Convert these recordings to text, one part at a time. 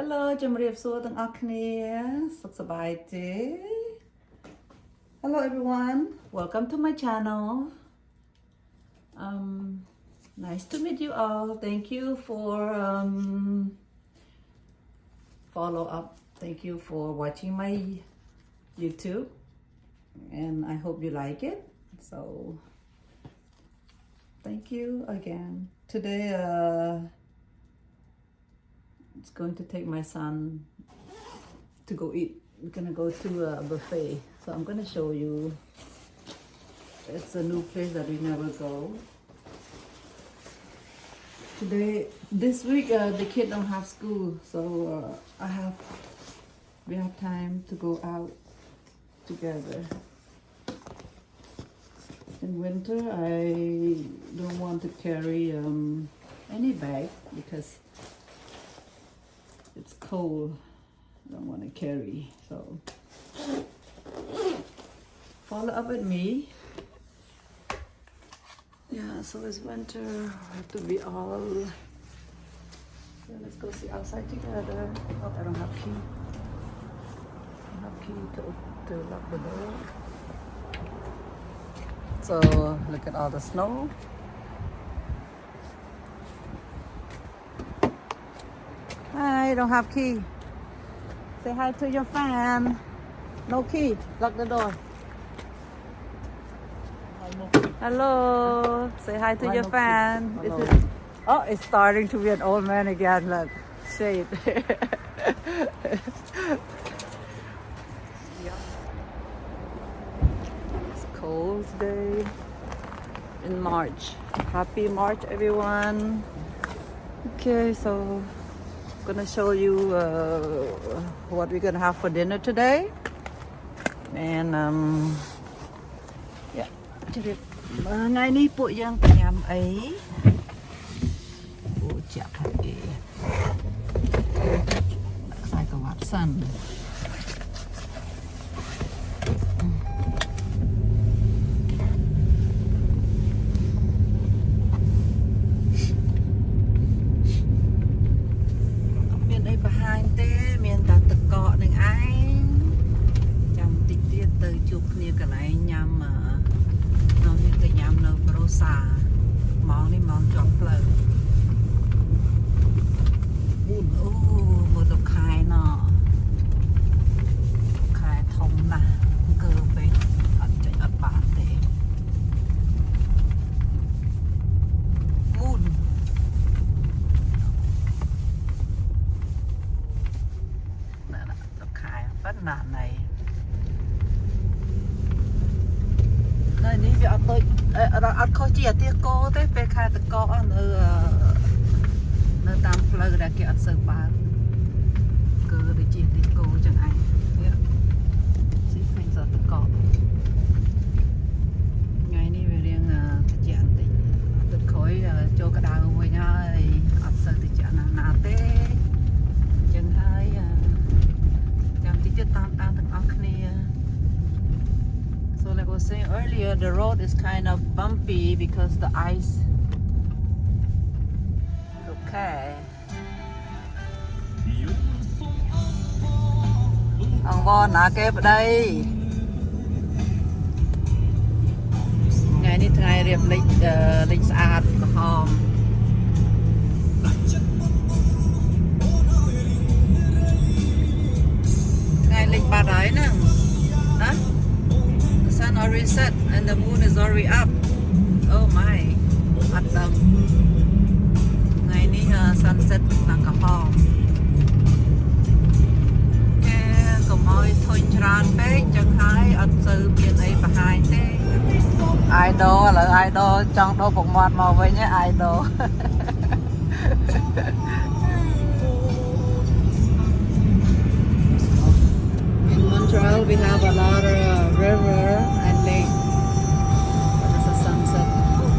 Hello ជំរាបសួរទាំងអស់គ្នាសុខសប្បាយទេ Hello everyone welcome to my channel nice to meet you all thank you for follow up thank you for watching my YouTube and I hope you like it so thank you again today it's going to take my son to go eat. We're gonna go to a buffet. So I'm gonna show you. It's a new place that we never go. Today, this week, the kids don't have school, so we have time to go out together. In winter, I don't want to carry any bag because it's cold. I don't want to carry, so follow up with me. Yeah, so it's winter. I have to be all. So let's go see outside together. Oh, I don't have key. I don't have key to lock the door. So look at all the snow. Hi, don't have key. Say hi to your fan. No key. Lock the door. Hello. Say hi to your fan. Is it? Oh, it's starting to be an old man again. Look, shade. It's cold day in March. Happy March, everyone. Okay, so gonna show you what we're gonna have for dinner today and yeah ថ្ងៃនេះពួកយើងទៅញ៉ាំអីអូចាក់ហើយគេខ្សែក្រវ៉ាត់សិននេះវាអត់ដូចអត់ខុសជាអាទាគោទេពេលខែតកនៅតាមផ្លូវដែលគេអត់សូវបើកគឺដូចជាទាគោចឹងឯងវាស៊ីឃើញសតកថ្ងៃនេះវារៀងត្រជាក់បន្តិចទឹកក្រោយចូលក្តៅវិញហើយអត់សូវត្រជាក់ណាស់ទេចឹងហើយចាំតិចទៀតតាមទាំងអស់គ្នា So like I was saying earlier, the road is kind of bumpy because the ice. Okay. Ông con nã kép ở đây. Ngày nay ngày riệp lịch sạch và hòm. Ngày lịch bà đấy nè. Hả? Sun already set and the moon is already up. Oh my. At ngày nay sunset là cả hòm. Cùng ơi thôi tràn bé chẳng hai ở từ miền ấy và hai thế. Idol là idol trong đâu phục mọt màu với nhé idol. In Montreal we have a lot of river and lake. This is a sunset. Hãy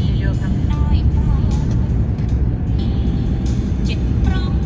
subscribe cho kênh Ghiền Mì Gõ để không bỏ lỡ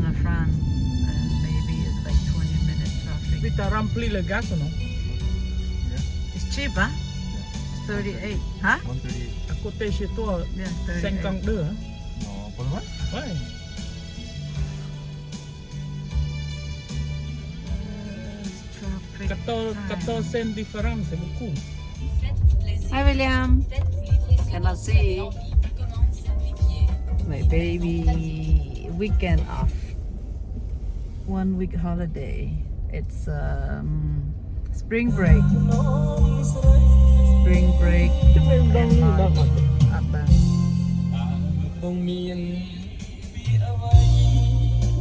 the front, and maybe it's like 20-minute traffic. Kita rempli le gas no. It's cheap, huh? It's 38, huh? 138. Aku teh situ Yeah, 52. No, por what? Why? Traffic. 14 sen différence, c'est beaucoup. Hi, William. Cannot see. My baby weekend off. 1 week holiday. It's spring break. Spring break. And Abang.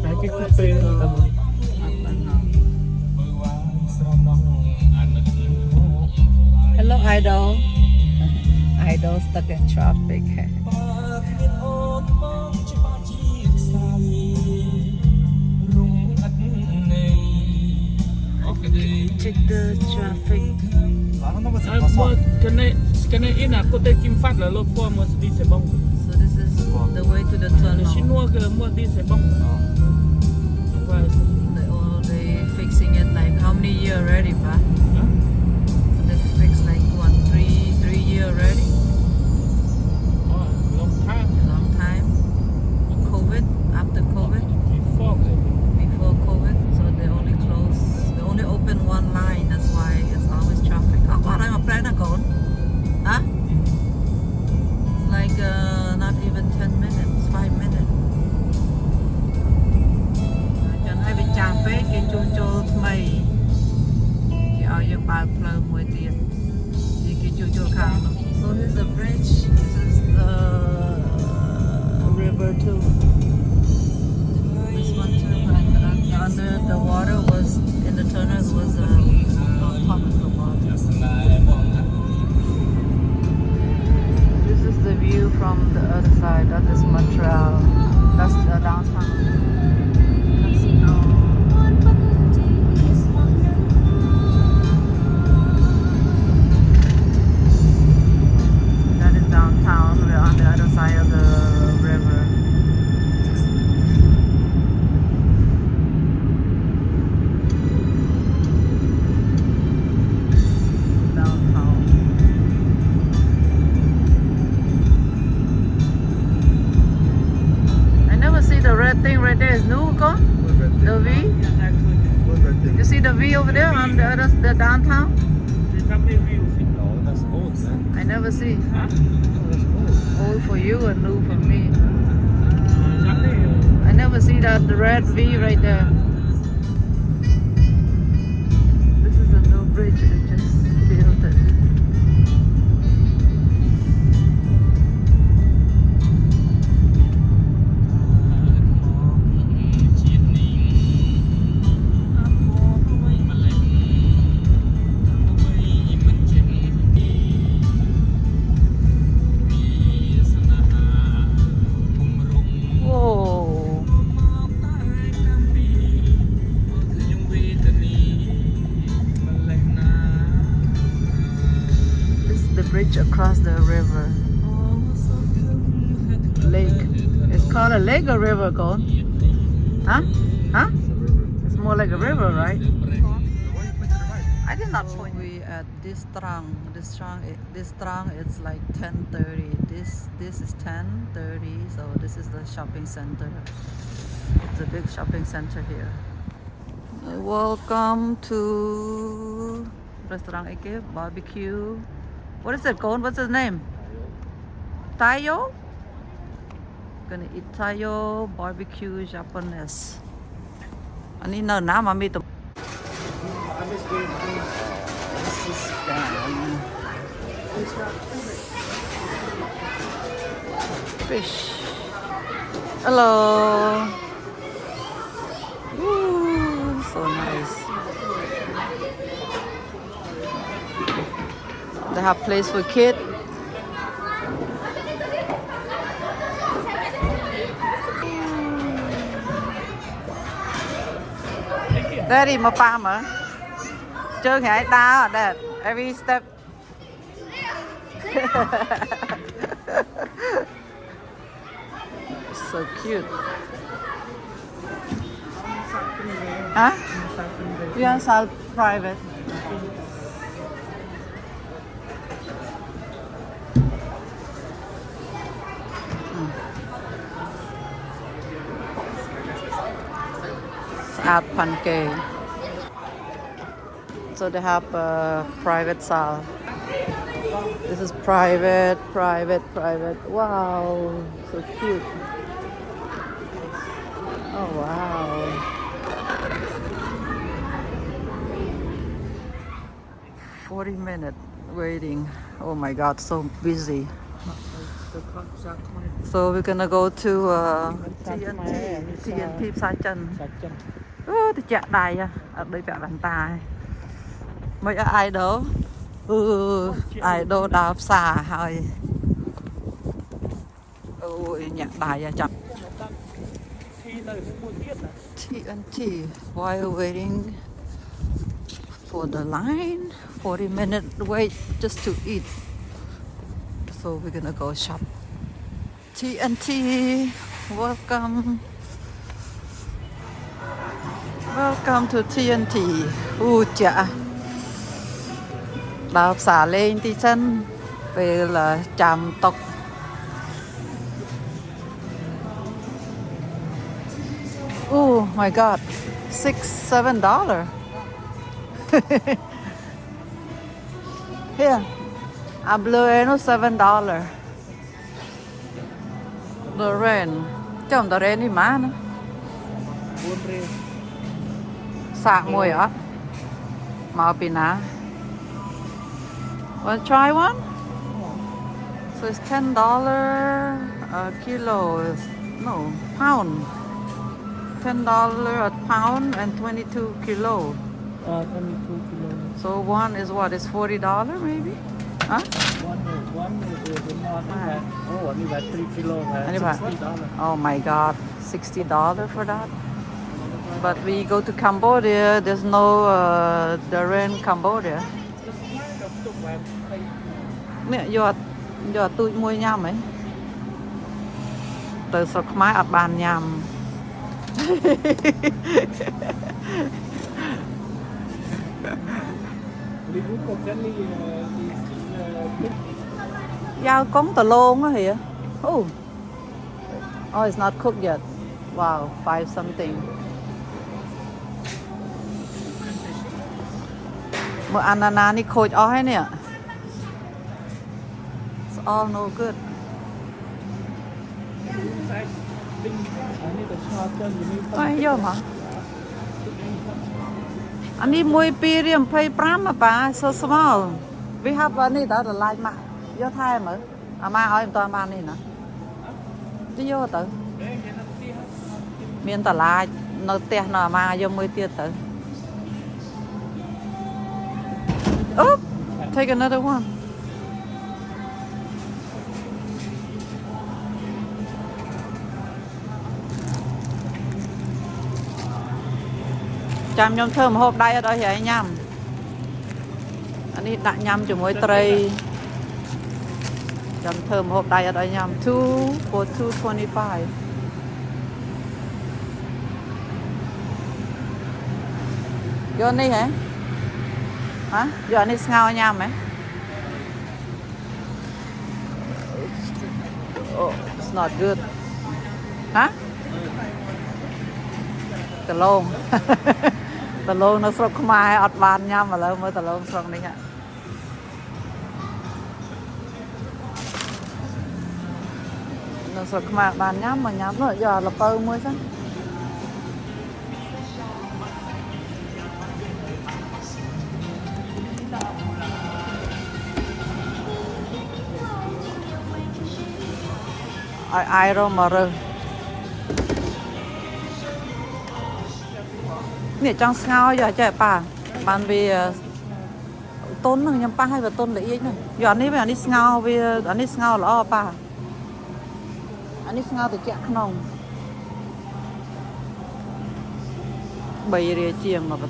Lagi ku teh Abang. Hello, Idol. Idol stuck in traffic. Check the traffic. Moi, kena in aku teh Kim Fat là l'autre fois moi dit c'est bon. So this is the way to the Le tunnel. chinois que moi dit c'est bon. Ouais. They fixing it like how many years already, pa? Huh? They fixed like what, 3 years already? Oh, long time. A long time. COVID, after COVID, before COVID, so they only open one line. That's why it's always traffic. Oh, what I'm a plan going? Huh? It's like not even 10 minutes, 5 minutes. Chẳng hay bị chạm phê cái chu mày chỉ ở những bài plơ mùi tiền thì cái chu khang. So here's the bridge. This is the river too. This one too. And under the water was in the tunnel was on top of the water. This is the view from the other side. That is Montreal. That's the downtown casino. That is downtown. We're on the other side of the river. Downtown. I never see the red thing right there. Is new, go? The V? You see the V over there on the downtown? No, that's old, man. I never see. Huh? That's old. Old for you and new for me. I never see the red V right there. This is a new bridge. They just built it. Whoa. This is the bridge across the river. Lake. It's called a lake or river, Cole? Huh? Huh? It's more like a river, right? I did not point. We at Distrang. Distrang it's like 10:30. This is 10:30. So this is the shopping center. It's a big shopping center here. Welcome to Restaurant Ike Barbecue. What is it called? What's his name? Tayo? Gonna eat Tayo barbecue Japanese. I need no name. I meet the. This is fun. Fish. Hello. Ooh, so nice. They have place for kids. Daddy, my farmer. Chơi hải ta, Dad. Every step. So cute. Hả? Yeah, sell private. At Pankei. So they have a private sale. This is private. Wow, so cute. Oh wow. 40-minute waiting. Oh my god, so busy. So we're gonna go to TNT Sa Chân. Tôi chạ đài à, ở đây vẽ bàn tài. Mấy idol. Idol đạp xà hơi. Ôi nhạc đài à chặt. TNT while waiting for the line. 40-minute wait just to eat. So we're gonna go shop. TNT, welcome. Welcome to TNT. Chà. Đạp xả lên tí chân. Về là chạm tộc. Oh my god. $6-7. Here. A blue no $7. The rain. Chồng the rain đi má nữa. Sạc mùi á. Màu pin á. Want to try one? So it's $10 a kilo. No, pound. $10 a pound and 22 kilo. 22 kilos. So one is what? It's $40 maybe? Huh? One is not only about 3 kilos. $60. Oh my god, $60 for that? But we go to Cambodia, there's no durian Cambodia. Nè, giờ tôi mua nhầm ấy. Từ sọc máy ở bàn nhầm. Giao cống tờ lôn á hìa. Oh, it's not cooked yet. Wow, 5 something. Mà ananas này khôi ó hay nè. It's all no good. Ôi, vô hả? Anh đi mua pi riêng pay pram mà bà, so small. We have one này đó là like mà. Vô thay mà. Mà ơi em toàn bàn này nè. Đi vô tử. Miền tà lại, nó tè nó mà vô mua tiệt tử. Oh, take another one. Chăm nhom thơm hộp đây ở đó thì anh nhầm. Anh đi đặt nhầm cho mỗi tray. Chăm thơm hộp đây ở đó nhầm. 2 for $2.25. Vô anh đi hả? Hả? Vô anh đi ngao nhầm hả? Oh, it's not good. Hả? Tờ lôn. Tờ lôn nó sọc mai ọt bàn nhầm mà lâu mới tờ lôn sọc đi ạ. Nó sọc mai bàn nhầm mà nhầm rồi giờ là bơ mới chứ. Ai rồi mà rồi. Nè trong ngao giờ chạy bà bàn về tôn nhầm pa hay là tôn lấy này giờ anh ấy ngao về anh ấy ngao là bà anh ấy ngao từ chẹt nồng bày rìa chiềng mà bật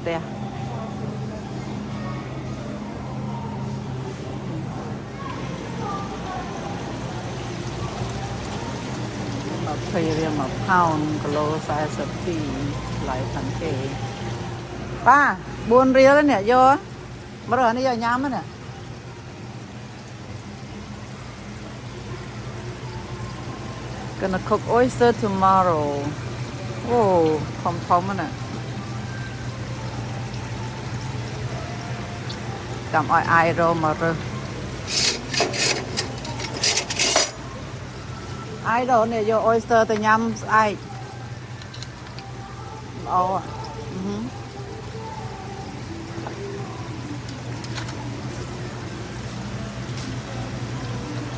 mà phay rìa mà pound kilo size of pea lại thành kề ป้าบุญเรียวแล้วเนี่ยโยมาเรื่องนี้โยย้ำมั้ยเนี่ย Gonna cook oyster tomorrow โอ้พร้อมๆมันน่ะจำไอโรมาเลยไอโรเนี่ยโย oyster แต่ยำไอเอาอ่ะ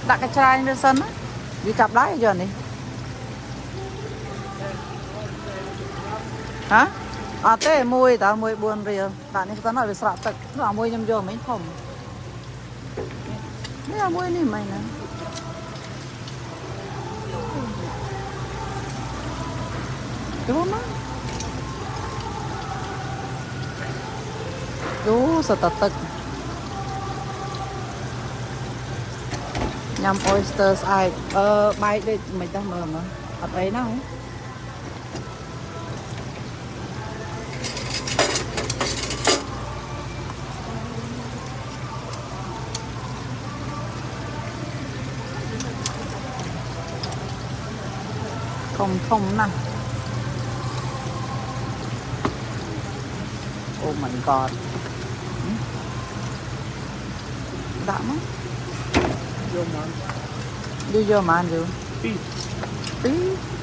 đặt cái chai lên sân á đi chập đáy giờ này hả à thế mùi ta mùi buồn rồi bạn ấy ta nói về sạ tật nó là mùi nhâm vô mấy phòng đây là mùi này mày nè đúng không đúng sợ tật tật nhằm oysters ai bay đây mình ta mờ mà ở đấy nào không nè oh my god đã mất vô mà ăn rồi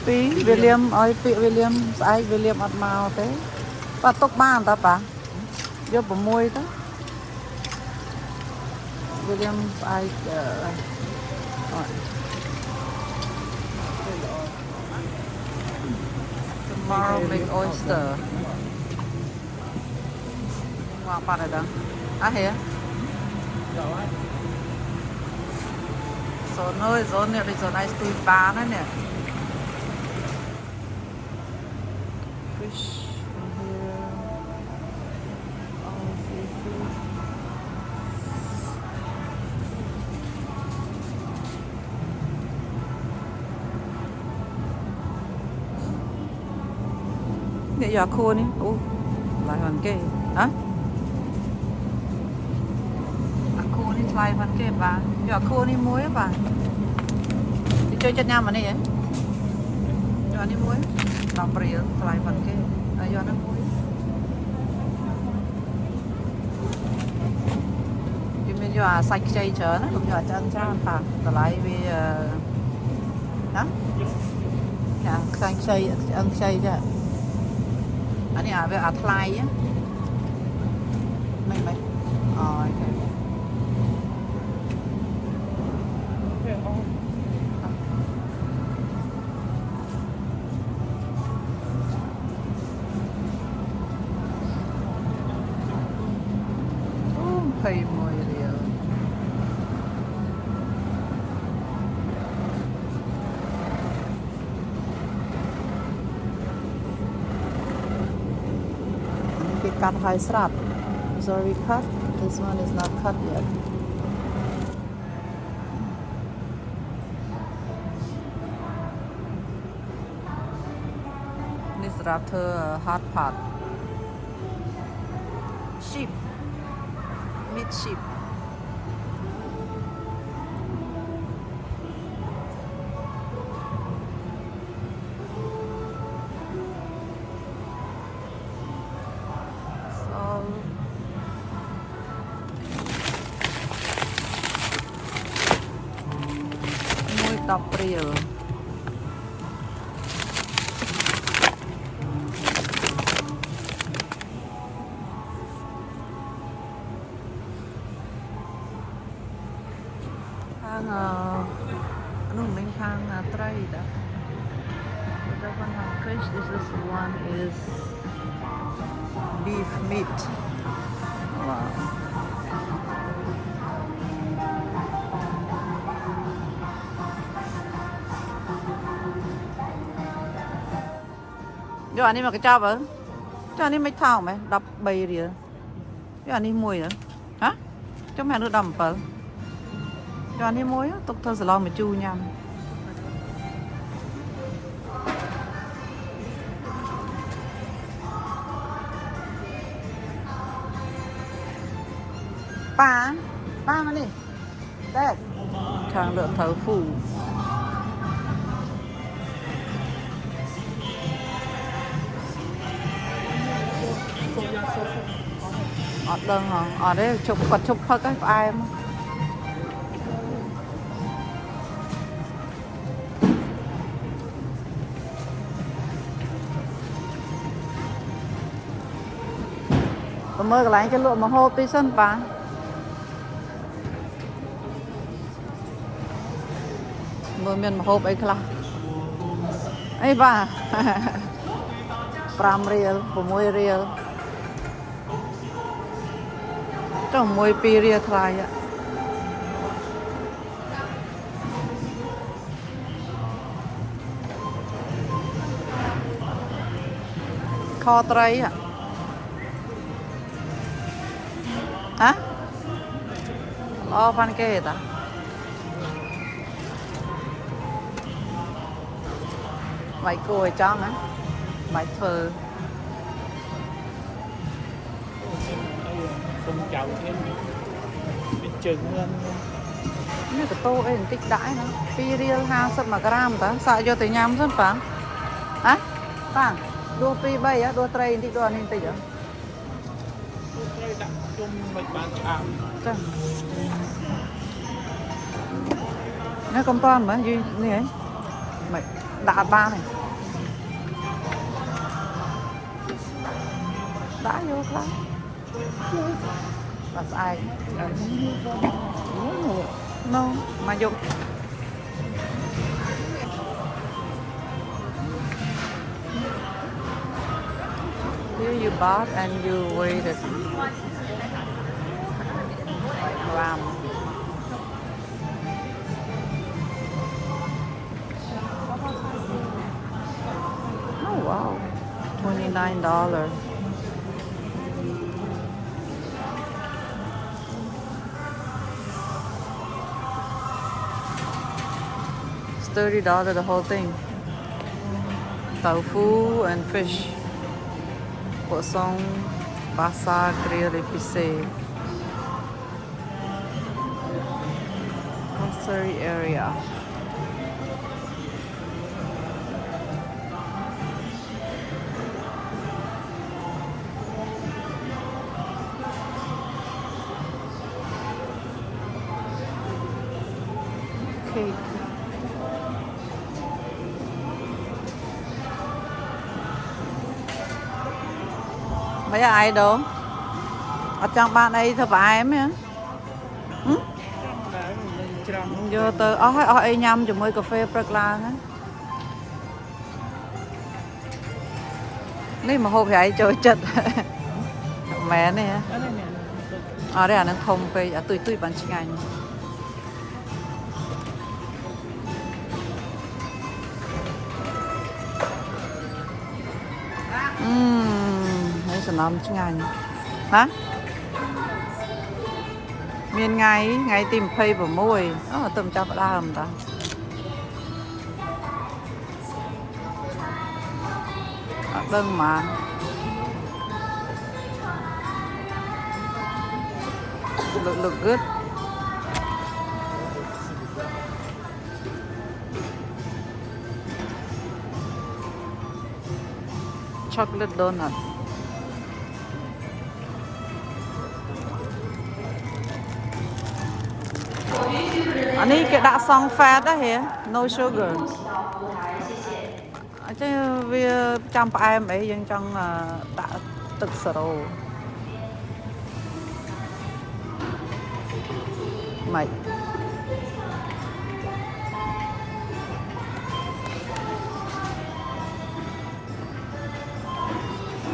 tí William ơi William ai William ăn màu thế và tóc ba người ta bà vô bộ môi đó William ai tomorrow make oyster ngon bạn ở đó hả Zone ơi, zone này là zone ice cream bar nữa nè. Fish from here. All seafood. Nè giờ khô nè. Ủa, lại hoàn kê. Hả? Khô nè, lại hoàn kê bà. Giờ khô nè muối bà. Đi chơi chân nhau mà này vậy? Giờ nè muối. Đọc rìa, lại hoàn kê. Giờ nè muối. Mình giờ sạch chay chớ nó cũng giờ chân chân phạt. Rồi lại vì hả? Dạ, sạch chay ăn chay chứ. Anh ấy về apply á. Mày. Okay. Pay more real. Cái cắt hai srap is already cut. This one is not cut yet. This rather hard part. Sheep. Meat sheep. So muito frio. Ano may hang try that. The one on fish. This is one is beef meat. Wow. Giờ anh ấy mà cái chào vậy? Cho anh ấy mấy thao mày đập bầy đi. Giờ anh ấy mùi nữa. Hả? Cho mẹ nó đầm phải. Cho anh ấy muối á, tục thôi sẽ lo mà chu nhầm. ba mà đi đây thằng được thấu phủ ở đơn hả ở đây chụp phật cái ai em mơ cái lại cho lụa mà hộp đi sân bà mơ miền mà hộp ấy khla ấy bà pram riel môi riel trong môi pi riel thay ạ kho tray ạ hả phan kê ta mày cười cho á mày thơ không chào em bị chừng lên như cái tô ấy tích đãi nó pi riel 50 gram ta xài cho tới nhám rất phải hả phải đua pi bay á đua tray đi đua nên tới giờ đặt chung mình bán chạm Chắc. Nó công toàn mà gì này ấy mày đã ba này đã vô lắm là ai no mà dùng here you bought and you waited gram. Oh wow, $29. It's $30 the whole thing. Tofu and fish. Poisson basah grill épicé. Grocery area. Cake. Mấy ai đâu? Ở trong bạn ấy thôi phải em hả? Vô từ ấy nhâm cho mới cà phê bạc lan á. Này mà hộp ấy trôi chật. Mẹ này hả? Ở đây là nó thông về tươi bán chính anh. Đây là nó chính anh. Hả? Miền ngày tìm phây vào môi tầm cho đa hầm ta đơn mà look good. Chocolate donut. Anh ấy cái đã xong fat đó hả? No sugar. Chứ vì trong em ấy dân trong đã thực sự mày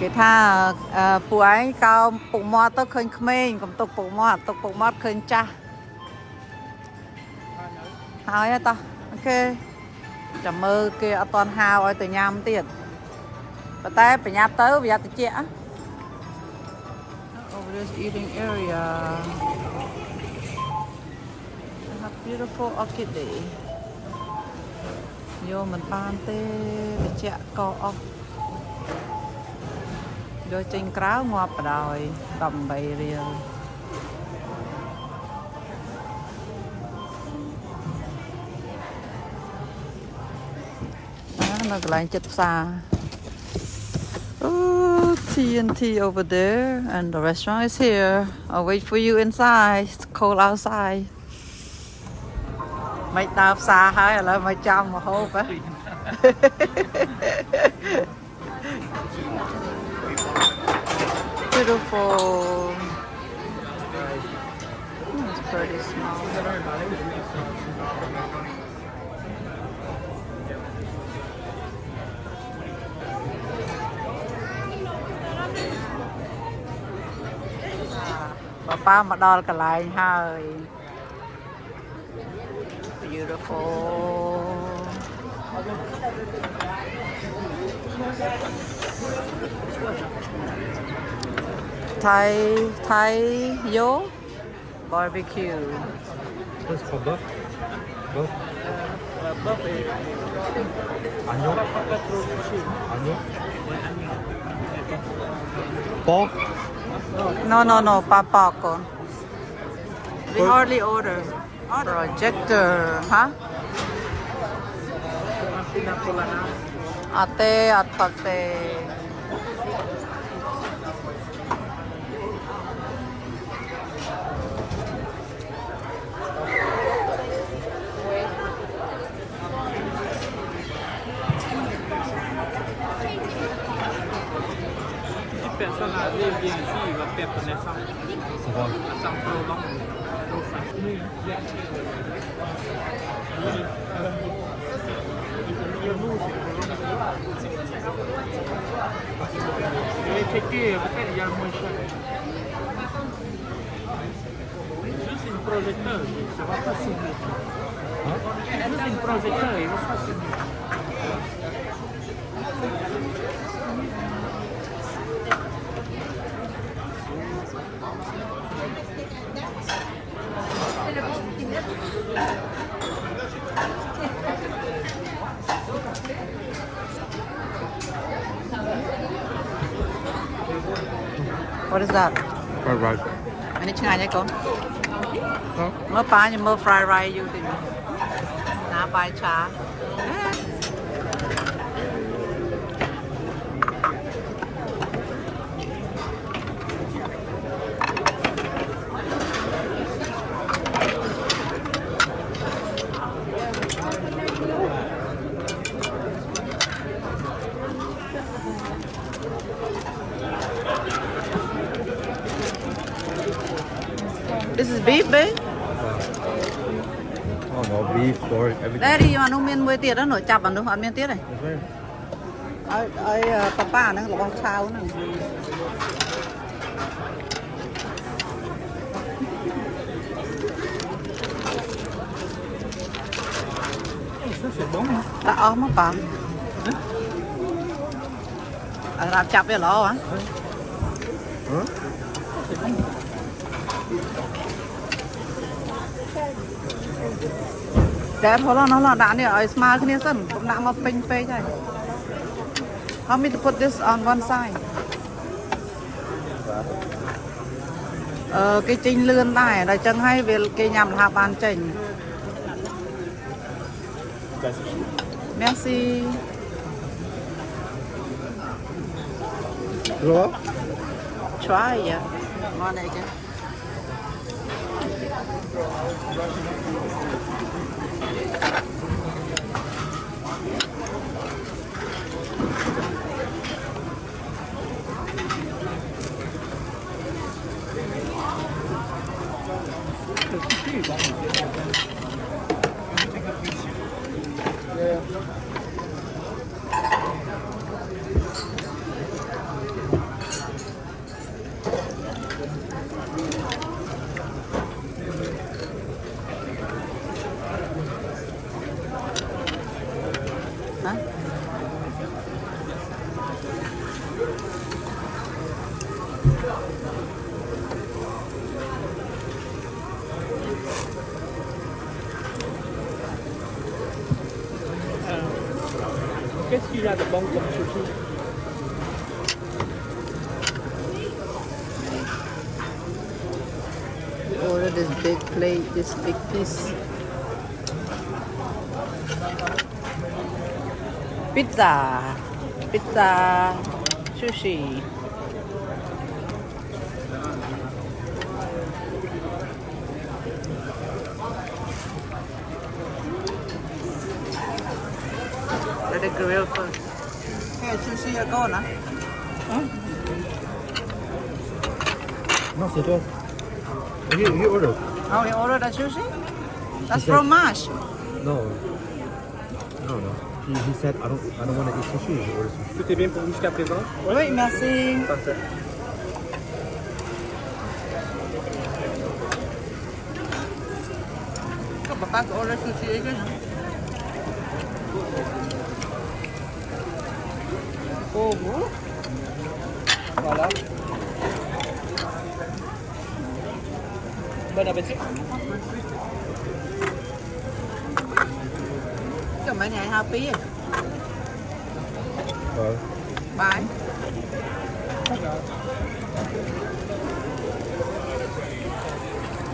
cái tha phụ ấy cao bụng mọt tôi khơi khmên còn tục bụng mọt khơi cha hỏi ta ok chầm mơ kia ở toàn hào ở từ nham tiền và tay phải nháp tới bây giờ tôi chẽ over this eating area have beautiful orchid vô mình pan tê để chẽ co ốc vô trên cáo ngọt rồi cầm bầy riêng នៅកន្លែងចិត្តផ្សារ Oh, TNT over there and the restaurant is here. I'll wait for you inside. It's cold outside. មិនដើរផ្សារហើយឥឡូវមកចាំមកហូបហ៎ Beautiful. It's pretty small. Papa មកដល់កន្លែងហើយ Beautiful. Thai yo barbecue. What's for buff? Buff? Buff is Onion? Onion? Pork? No, papakon. We hardly order. Projector, huh? Ate at pate. personal living ici, il va faire connaissance. C'est quoi? Ça me prolonge. Je vais checker, peut-être il y a moins cher. Juste une projecteur, ça va pas signer. Juste une projecteur, il va pas signer. What is that? Fried rice. อันนี้ឆ្ងាញ់ហើយកូន Huh? មើលប៉ាខ្ញុំមើល fried rice យូរតិចណាបាយឆា This is beef, babe. Oh no, beef, pork, everything. ដែរនេះអានោះមានមួយទៀតហ្នឹងចាប់អានោះអត់មានទៀតទេ That's right. ឲ្យប៉ាហ្នឹងរបស់ឆាវហ្នឹង Ça c'est bon, hein? ដាក់អស់មកប៉ាអត់រាប់ចាប់វាល្អហ៎ Huh? Dad, hold on,ដាក់នេះឲ្យស្មើគ្នាសិនកុំដាក់មកពេញពេកហើយ Help me to put this on one side គេចេញលឿនដែរដល់ចឹងហើយវាគេញ៉ាំលហាបានចេញ Merci Hello? Try yeah ngon này chứ hả Qu'est-ce qu'il y a de bon comme chouchou? order this big plate this big piece pizza sushi let it grill first okay sushi are gone huh? No, c'est toi. He ordered. Oh, you ordered a sushi? That's said- fromage. No. No. He said I don't want to eat sushi. He ordered sushi. Tout est bien pour vous jusqu'à présent? Oui, merci. Parfait. Papa có order sushi ấy chứ hả? Ô, bố. Voilà. Bon appétit. Cái mấy này happy à? Bye.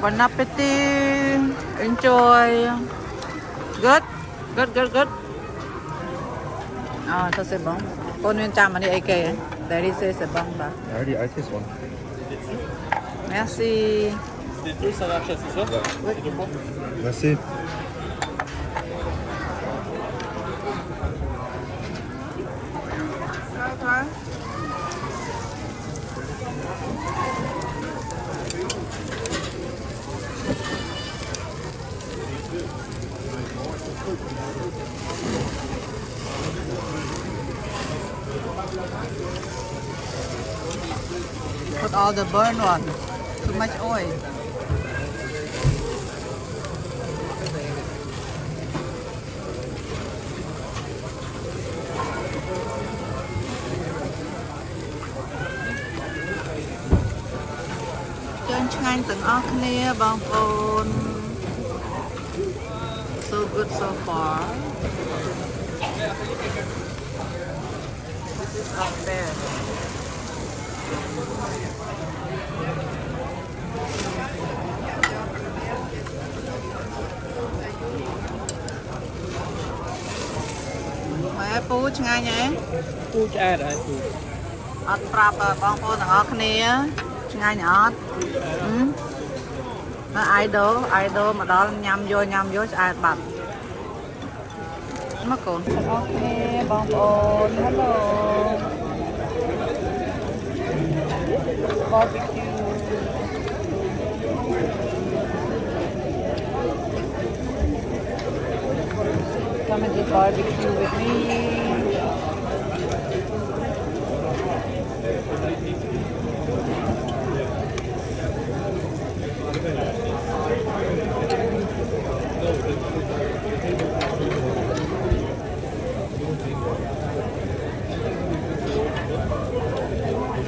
Bon appetit. Enjoy. Good. Ça c'est bon. Con nguyên trăm mà đi AK ấy. Daddy says c'est bon là. I already ate this one. Merci. C'est deux sriracha, c'est ça? Oui. C'est deux pots. Merci. Put all the burn one. Too much oil. Chân ngay từng óc nè bong phôn. So good so far. This is up there. Mẹ pú ឆ្ងាញ់ហ៎ ពូឆ្អែតហើយពូ អត់ប្រាប់បងប្អូនទាំងអស់គ្នាឆ្ងាញ់អត់ណា idol មកដល់ញ៉ាំយកឆ្អែតបាត់មកកូនទាំងអស់គ្នាបងប្អូន hello barbecue come and eat barbecue with me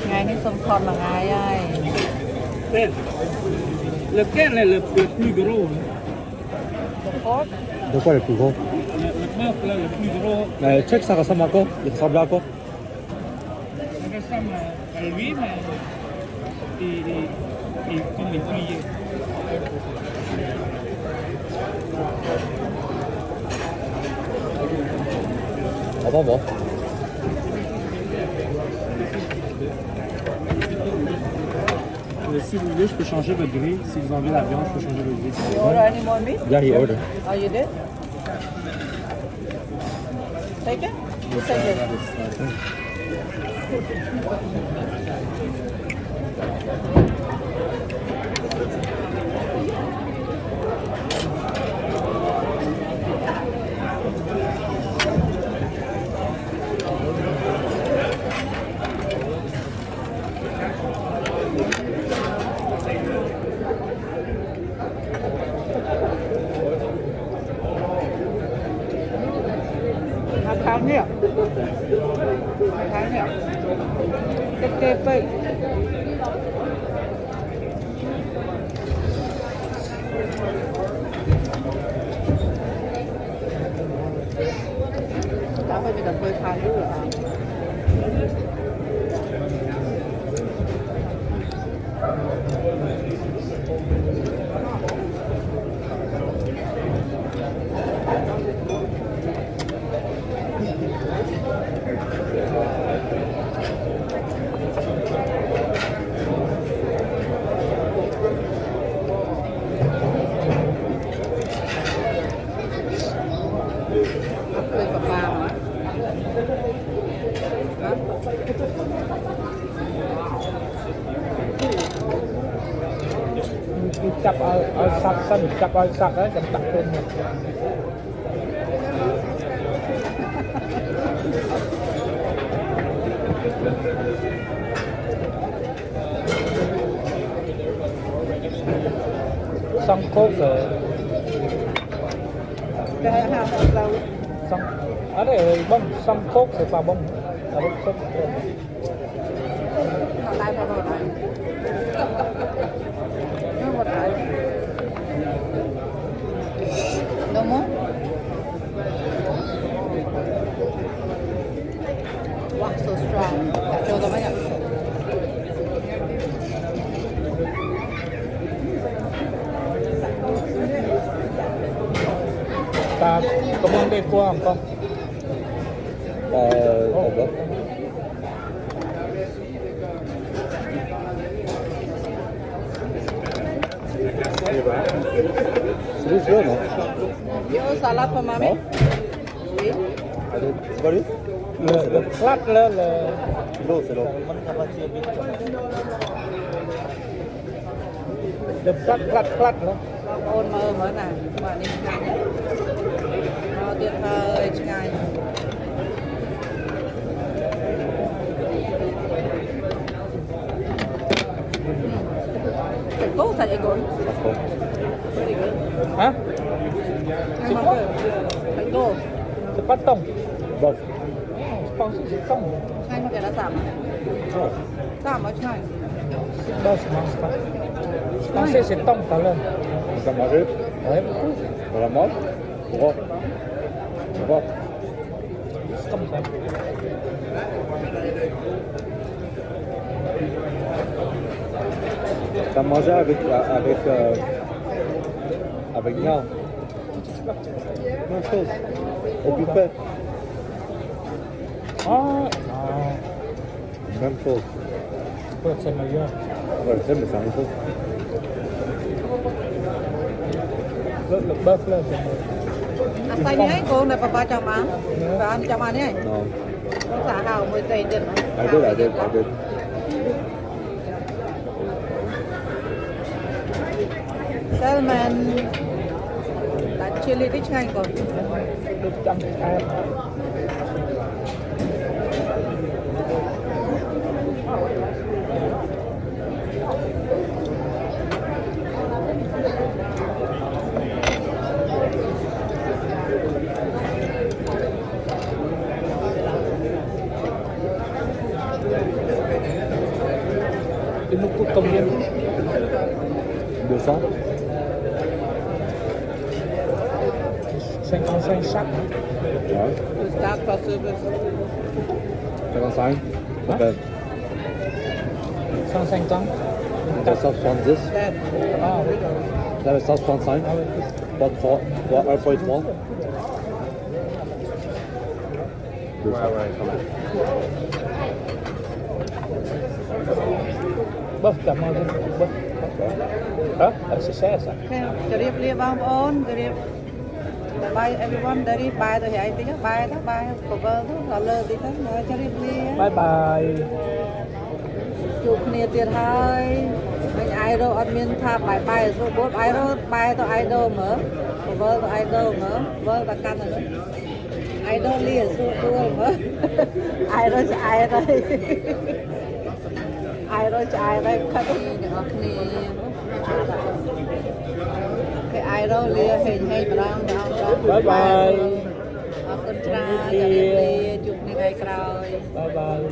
ngày nay sông con là ngày ai Quel? Lequel est le plus gros? the pork De quoi le plus gros? Le bœuf là, le plus gros, Check ça ressemble à quoi? Il ressemble à quoi? ça ressemble à lui, mais il est comme plié. On va voir. Si vous voulez, je peux changer votre grille. Si vous enlevez la viande, je peux changer votre grille. you order any more meat Yeah, he ordered. oh you did take it you take it tháng nhỉ cái cây đã phải bị đập phơi khai nữa rồi ចាប់ឲ្យសាប់សិនចាប់ឲ្យសាប់ហើយចាំដាក់ខ្លួនមកសង្កោកគេហៅเราសង្អត់ទេបងសង្កោកទៅប៉ាបងអត់សុខទៅได้พอได้ไม่หมดได้นมว้าว so strong แต่โจตัวไม่เนี่ย ta có món đây qua không Không được. This is no? Yo salad for mommy. Sí. What is le flat le No, c'est long. le flat đó អូនមើលមើលណាបាទនេះឆ្ងាញ់មកទៀតហើយឆ្ងាញ់តែគោសាច់អីគោ hả ឆ្ងាញ់មកតែគោ cepat tong Bos. sponsor tong ឆ្ងាញ់មកគេដល់សាប់សាប់មកឆ្ងាញ់ bos sponsor sponsor tong ta lên Ça m'arrive. đấy Vraiment. Pourquoi? Pourquoi? không phải T'as mangé avec viande. Même chose. Au buffet. Même chose. peut c'est meilleur Ouais, je sais, mais c'est la même chose. le bœuf là c'est meilleur អាសាច់នេះឯងគោនៅបបាចាំបានបានចាំបាននេះឯង Non. សាហៅមួយផ្សេងទៀត I did. Salmon ដាក់ chili តិចឆ្ងាញ់កូន được trăm cái cái nút công nhân 200. 55 sắc Ouais. Start for service 55. Peut-être. 150 170. that ah oui Là, 165. ah oui Pas 3. 1.3. Ouais, quand même. bớt cả màu bớt hả c'est ça ជម្រាបលាបងប្អូនជម្រាបបាយ everyone ដែលនេះបាយទៅហើយតិចបាយទៅបាយកវលទៅដល់លើតិចទៅមកជម្រាបលា bye bye ជួបគ្នាទៀតហើយវិញអាយរោអត់មានថាបាយស្រួលបួលអាយរោបាយទៅអាយដូមើលកវលទៅអាយដូមើលវល់តែកាន់ទៅនោះអាយដូលាស្រួលបួលមើលអាយរោឆ្អែតហើយអាយរោឆ្អែតហើយខិតគ្នាទាំងអស់គ្នាគេអាយរោលាហេងម្ដងម្ដង bye bye អរគុណច្រើនជម្រាបលាជួបគ្នាថ្ងៃក្រោយ bye bye